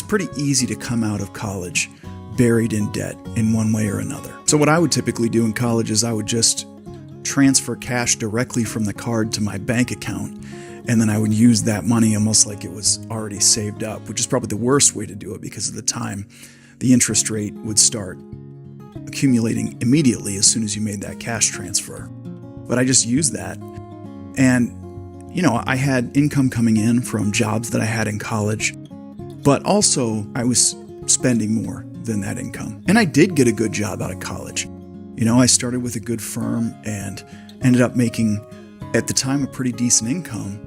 pretty easy to come out of college buried in debt in one way or another. So what I would typically do in college is I would just transfer cash directly from the card to my bank account, and then I would use that money almost like it was already saved up, which is probably the worst way to do it because at the time, the interest rate would start accumulating immediately as soon as you made that cash transfer. But I just used that. And, I had income coming in from jobs that I had in college, but also I was spending more than that income. And I did get a good job out of college. I started with a good firm and ended up making, at the time, a pretty decent income.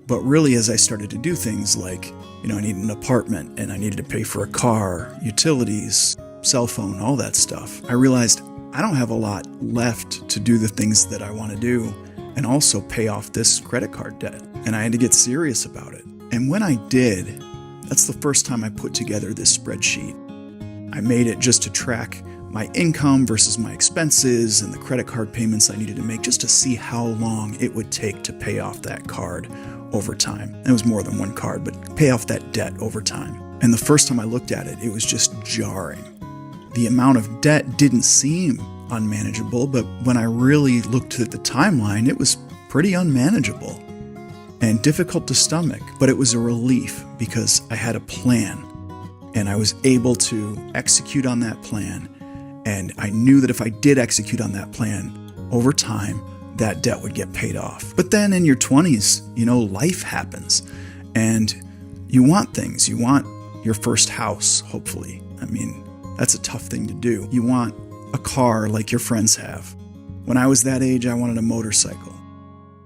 But really, as I started to do things like, I needed an apartment and I needed to pay for a car, utilities, cell phone, all that stuff, I realized I don't have a lot left to do the things that I want to do and also pay off this credit card debt. And I had to get serious about it. And when I did, that's the first time I put together this spreadsheet. I made it just to track my income versus my expenses and the credit card payments I needed to make just to see how long it would take to pay off that card over time. And it was more than one card, but pay off that debt over time. And the first time I looked at it, it was just jarring. The amount of debt didn't seem unmanageable, but when I really looked at the timeline, it was pretty unmanageable and difficult to stomach. But it was a relief because I had a plan and I was able to execute on that plan. And I knew that if I did execute on that plan over time, that debt would get paid off. But then in your 20s, life happens and you want things. You want your first house, hopefully. That's a tough thing to do. You want a car like your friends have. When I was that age, I wanted a motorcycle.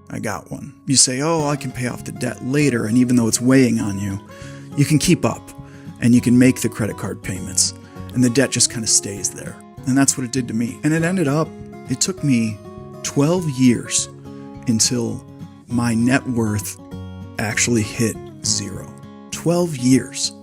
I got one. You say, I can pay off the debt later, and even though it's weighing on you, you can keep up and you can make the credit card payments, and the debt just kind of stays there. And that's what it did to me. And it took me 12 years until my net worth actually hit zero. 12 years.